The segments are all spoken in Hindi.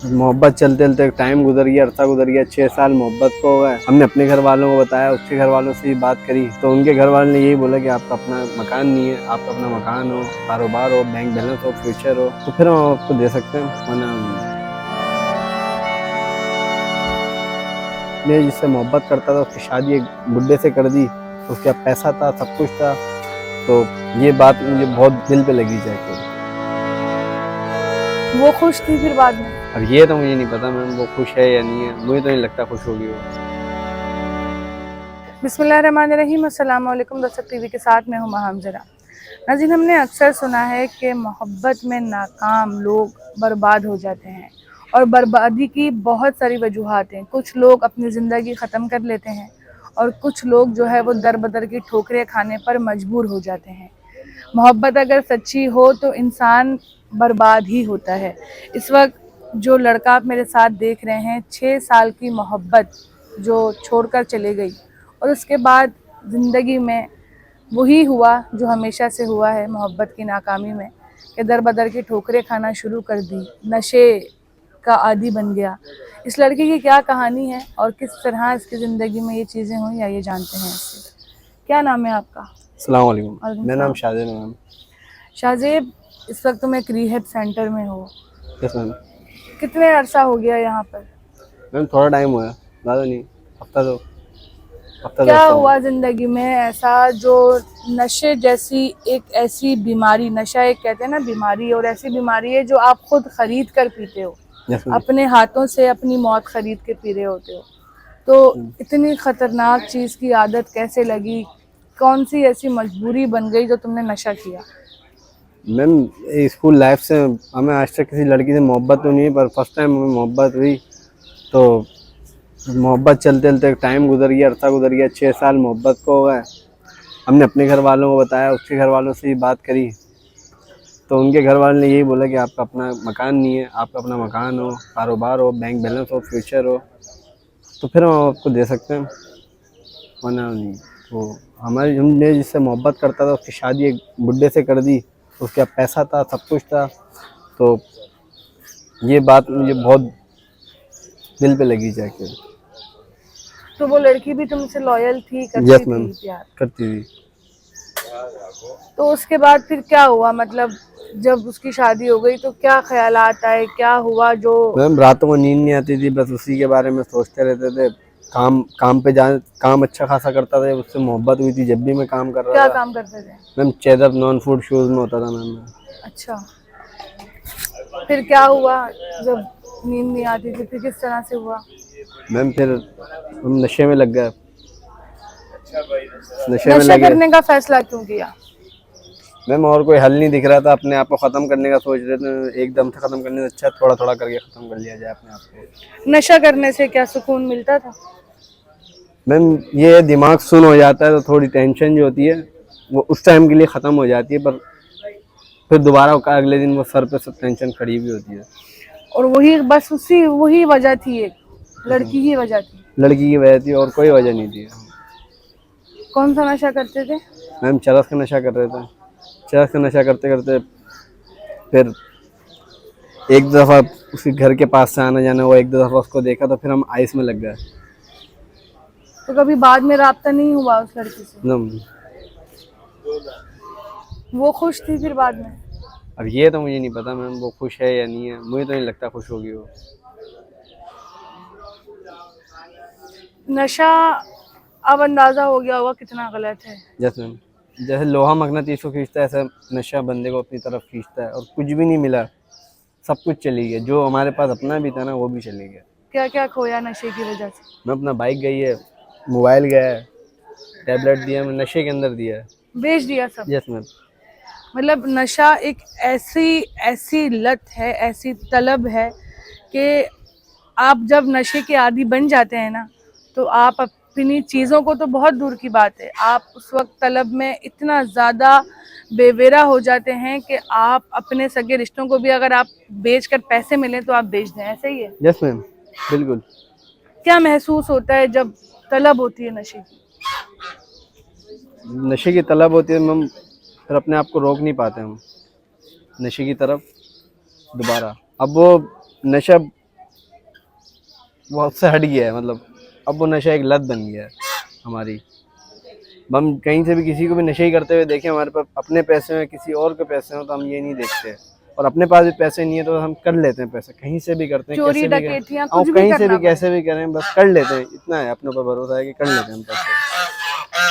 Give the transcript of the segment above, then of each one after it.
मोहब्बत चलते चलते टाइम गुजर गया, अरसा गुजर गया, 6 साल मोहब्बत को हो गए। हमने अपने घर वालों को बताया, उसके घर वालों से ही बात करी तो उनके घर वालों ने यही बोला कि आपका अपना मकान नहीं है, आपका अपना मकान हो, कारोबार हो, बैंक बैलेंस हो, फ्यूचर हो तो फिर हम आपको दे सकते हैं, वरना मैं जिससे मोहब्बत करता था उसकी शादी एक बुड्ढे से कर दी, उसके पास पैसा था, सब कुछ था, तो ये बात मुझे बहुत दिल पे लगी जाके। वो खुश थी फिर बाद में? अब ये तो मुझे नहीं पता मैम, वो खुश है या नहीं है, मुझे तो नहीं लगता खुश होगी वो। बिस्मिल्लाहिर्रहमानिर्रहीम, अस्सलाम वालेकुम। दस्तक टीवी के साथ मैं हूँ हमजरा। नाज़रीन, हमने अक्सर सुना है कि मोहब्बत में नाकाम लोग बर्बाद हो जाते हैं और बर्बादी की बहुत सारी वजूहात हैं। कुछ लोग अपनी ज़िंदगी ख़त्म कर लेते हैं और कुछ लोग जो है वो दर बदर की ठोकरें खाने पर मजबूर हो जाते हैं। मोहब्बत अगर सच्ची हो तो इंसान बर्बाद ही होता है। इस वक्त जो लड़का आप मेरे साथ देख रहे हैं, 6 साल की मोहब्बत जो छोड़कर चले गई और उसके बाद ज़िंदगी में वही हुआ जो हमेशा से हुआ है मोहब्बत की नाकामी में, कि दर बदर की ठोकरें खाना शुरू कर दी, नशे का आदी बन गया। इस लड़के की क्या कहानी है और किस तरह इसकी ज़िंदगी में ये चीज़ें हुई, आइए जानते हैं इससे। क्या नाम है आपका? अस्सलाम वालेकुम, वालेकुम मेरा नाम सलाम। शाहजेब है मैम। शाहजेब, इस वक्त तुम एक रिहैब सेंटर में हो, यस मैम। कितने अरसा हो गया यहाँ पर? मैम थोड़ा टाइम हुआ है, ज़्यादा नहीं, हफ्ता दो हफ्ता दो क्या हफ्ता हुआ हुआ। ज़िंदगी में ऐसा जो नशे जैसी एक ऐसी बीमारी, नशा एक कहते हैं ना बीमारी, और ऐसी बीमारी है जो आप खुद खरीद कर पीते हो, यस मैम। अपने हाथों से अपनी मौत खरीद के पी रहे होते हो, तो इतनी ख़तरनाक चीज़ की आदत कैसे लगी? कौन सी ऐसी मजबूरी बन गई जो तुमने नशा किया? मैम स्कूल लाइफ से हमें आज तक किसी लड़की से मोहब्बत तो नहीं है, पर फर्स्ट टाइम हमें मोहब्बत हुई तो मोहब्बत चलते चलते टाइम गुजर गया, अरसा गुजर गया, 6 साल मोहब्बत को हो गए। हमने अपने घर वालों को बताया, उसके घर वालों से ही बात करी तो उनके घर वालों ने यही बोला कि आपका अपना मकान नहीं है, आपका अपना मकान हो, कारोबार हो, बैंक बैलेंस हो, फ्यूचर हो तो फिर हम आपको दे सकते हैं, वरना नहीं। वो हमने जिससे मोहब्बत करता था उसकी शादी एक बुड्ढे से कर दी, उसके पास पैसा था, सब कुछ था, तो ये बात मुझे बहुत दिल पे लगी जाके। तो वो लड़की भी तुमसे लॉयल थी, यस करती मैम, थी प्यार? करती थी। तो उसके बाद फिर क्या हुआ, मतलब जब उसकी शादी हो गई तो क्या ख्यालात आए, क्या हुआ जो? मैम रातों को नींद नहीं आती थी, बस उसी के बारे में सोचते रहते थे। काम पे जा काम अच्छा खासा करता था, उससे मोहब्बत हुई थी जब भी मैं काम कर क्या रहा था। काम करते थे? मैम चेदप नॉन फूड शूज़ में होता था मैम। अच्छा, फिर क्या हुआ जब नींद नहीं आती थी, फिर किस तरह से हुआ? मैम फिर हम नशे में लग गए, नशे में नशा लगे। करने का फैसला क्यों किया? मैम और कोई हल नहीं दिख रहा था, अपने आप को ख़त्म करने का सोच रहे थे, एकदम से ख़त्म करने से अच्छा थोड़ा थोड़ा करके ख़त्म कर लिया जाए अपने आप को। नशा करने से क्या सुकून मिलता था? मैम ये दिमाग सुन हो जाता है तो थोड़ी टेंशन जो होती है वो उस टाइम के लिए ख़त्म हो जाती है, पर फिर दोबारा अगले दिन वो सर पे सब टेंशन खड़ी हुई होती है। और वही बस उसी वही वजह थी, एक लड़की ही वजह थी? लड़की की वजह थी और कोई वजह नहीं थी। कौन सा नशा करते थे? मैम चरस का नशा कर रहे थे, चरस का नशा करते करते फिर एक दफ़ा उसके घर के पास से आना जाना हुआ, एक दो दफ़ा उसको देखा तो फिर हम आइस में लग गए। तो कभी बाद में राब्ता नहीं हुआ उस लड़की से? एकदम। वो खुश थी फिर बाद में? अब ये तो मुझे नहीं पता मैम, वो खुश है या नहीं है, मुझे तो नहीं लगता खुश होगी वो। नशा अब अंदाजा हो गया होगा कितना गलत है। जैसे मैम, जैसे लोहा मकनातीस को खींचता है, ऐसा नशा बंदे को अपनी तरफ खींचता है और कुछ भी नहीं मिला, सब कुछ चली गया, जो हमारे पास अपना भी था ना वो भी चली गया। क्या क्या खोया नशे की वजह से? मैं अपना बाइक गई है, मोबाइल गया है, टैबलेट दिया, मैं नशे के अंदर दिया है। बेच दिया सब? Yes ma'am. मतलब नशा एक ऐसी ऐसी लत है, ऐसी तलब है कि आप जब नशे के आदी बन जाते हैं ना, तो आप अपनी चीज़ों को तो बहुत दूर की बात है, आप उस वक्त तलब में इतना ज़्यादा बेवेरा हो जाते हैं कि आप अपने सगे रिश्तों को भी अगर आप बेच कर पैसे मिलें तो आप बेच दें, ऐसा ही है? यस मैम, बिल्कुल। क्या महसूस होता है जब तलब होती है नशे की? नशे की तलब होती है मैम, फिर अपने आप को रोक नहीं पाते हम नशे की तरफ दोबारा। अब वो नशा वो उससे हट गया है, मतलब अब वो नशा एक लत बन गया है हमारी। हम कहीं से भी किसी को भी नशे ही करते हुए देखें, हमारे पास अपने पैसे हैं किसी और के पैसे हो तो हम ये नहीं देखते, और अपने पास भी पैसे नहीं है तो हम कर लेते हैं पैसे, कहीं से भी करते हैं, चोरी कैसे भी करें, डकैतियां और कुछ भी कहीं से करना भी पड़े। कैसे भी करें, बस कर लेते हैं, इतना है अपने ऊपर भरोसा है कि कर लेते हैं हम पैसे,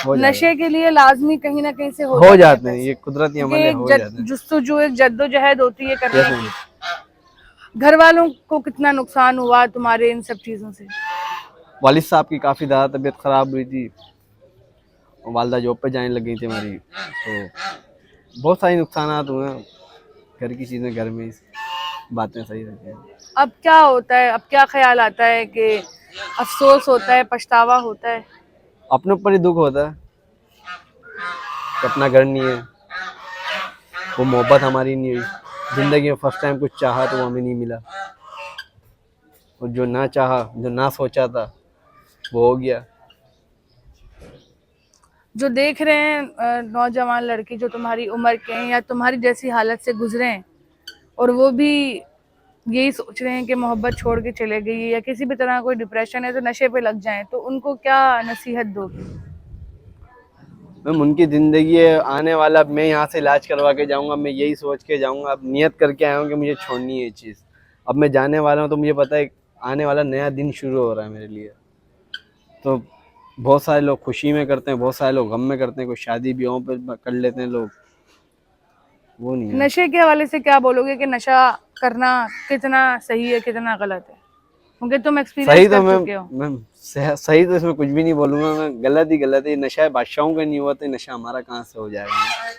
हो जाएगा। नशे के लिए लाजमी कहीं ना कहीं से हो हो जाते हैं जाते हैं, पैसे, ये कुदरती क्योंकि अमल है, एक हो जाते हैं। जुस्तजू एक जद्दोजहद होती है करने यस मैम। की। घर वालों को कितना नुकसान हुआ तुम्हारे इन सब चीजों से? वालिद साहब की काफ़ी ज़्यादा तबीयत ख़राब हुई थी, और वालदा जॉब पे जाने लग गई थी हमारी, तो बहुत सारे नुकसान हुए हैं। घर की चीज़ें घर में ही बातें सही रहती हैं। अब क्या होता है, अब क्या ख्याल आता है कि अफसोस होता है, पछतावा होता है? अपने ऊपर ही दुख होता है कि अपना घर नहीं है, वो मोहब्बत हमारी नहीं हुई, ज़िंदगी में फर्स्ट टाइम कुछ चाहा तो वो हमें नहीं मिला, और जो ना चाहा, जो ना सोचा था वो हो गया। जो देख रहे हैं नौजवान लड़के जो तुम्हारी उम्र के हैं या तुम्हारी जैसी हालत से गुजरे हैं, और वो भी यही सोच रहे हैं कि मोहब्बत छोड़ के चले गई है या किसी भी तरह कोई डिप्रेशन है तो नशे पे लग जाएं, तो उनको क्या नसीहत दोगे? मैम उनकी ज़िंदगी है आने वाला, मैं यहाँ से इलाज करवा के जाऊँगा, मैं यही सोच के जाऊँगा, अब नियत करके आया हूँ कि मुझे छोड़नी है ये चीज़। अब मैं जाने वाला हूँ तो मुझे पता है आने वाला नया दिन शुरू हो रहा है मेरे लिए। तो बहुत सारे लोग खुशी में करते हैं, बहुत सारे लोग गम में करते हैं, कोई शादी ब्याहों पे कर लेते हैं लोग, वो नहीं है। नशे के हवाले से क्या बोलोगे कि नशा करना कितना सही है, कितना गलत है? क्योंकि तुम एक्सपीरियंस सही तो कर मैं चुके हो। मैं सही तो इसमें कुछ भी नहीं बोलूँगा मैं, गलत ही गलत है। ये नशा है बादशाहों का नहीं हुआ तो ये नशा हमारा कहाँ से हो जाएगा।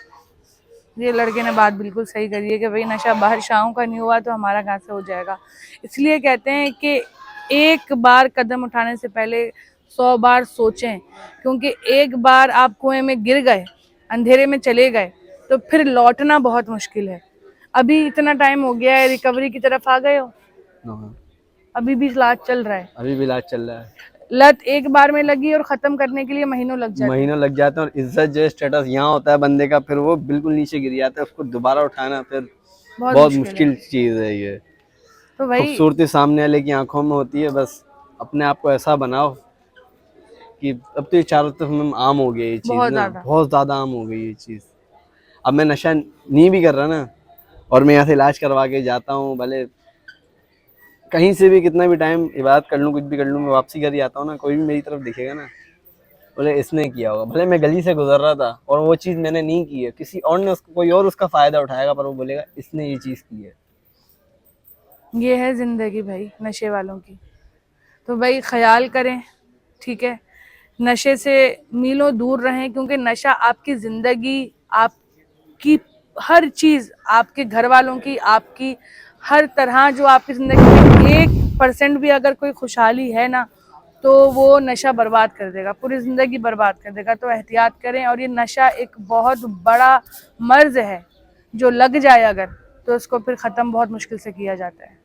ये लड़के ने बात बिल्कुल सही करी है कि भाई नशा बाहर शाहों का नहीं हुआ तो हमारा कहाँ से हो जाएगा। इसलिए कहते हैं कि एक बार कदम उठाने से पहले 100 बार सोचें, क्योंकि एक बार आप कुएं में गिर गए, अंधेरे में चले गए, तो फिर लौटना बहुत मुश्किल है। अभी इतना टाइम हो गया है, रिकवरी की तरफ आ गए हो, हाँ, अभी भी इलाज चल रहा है। अभी भी इलाज चल रहा है। लत एक बार में लगी और खत्म करने के लिए महीनों लग जाते हैं। महीनों लग जाते हैं, और इज्जत जो स्टेटस यहाँ होता है बंदे का, फिर वो बिल्कुल नीचे गिर जाता है, उसको दोबारा उठाना फिर बहुत बहुत मुश्किल है। मुश्किल चीज़ है ये। तो भाई खूबसूरती सामने वाले की आंखों में होती है, बस अपने आप को ऐसा बनाओ कि अब तो ये चारों तरफ में आम हो गया ये चीज़ बहुत ना, ज्यादा बहुत ज़्यादा आम हो गई ये चीज़। अब मैं नशा नहीं भी कर रहा ना, और मैं यहाँ से इलाज करवा के जाता हूँ, भले कहीं से भी कितना भी टाइम इबादत कर लूँ, कुछ भी कर लूँ, मैं वापसी घर ही आता हूँ ना, कोई भी मेरी तरफ दिखेगा ना, बोले इसने किया होगा। भले मैं गली से गुजर रहा था और वो चीज़ मैंने नहीं की है, किसी और ने उसको, कोई और उसका फ़ायदा उठाएगा, पर वो बोलेगा इसने ये चीज़ की है। ये है जिंदगी भाई नशे वालों की। तो भाई ख्याल करें, ठीक है, नशे से मीलों दूर रहें, क्योंकि नशा आपकी ज़िंदगी, आपकी हर चीज़, आपके घर वालों की, आपकी हर तरह जो आपकी ज़िंदगी में 1% भी अगर कोई खुशहाली है ना, तो वो नशा बर्बाद कर देगा, पूरी ज़िंदगी बर्बाद कर देगा। तो एहतियात करें, और ये नशा एक बहुत बड़ा मर्ज़ है, जो लग जाए अगर, तो उसको फिर ख़त्म बहुत मुश्किल से किया जाता है।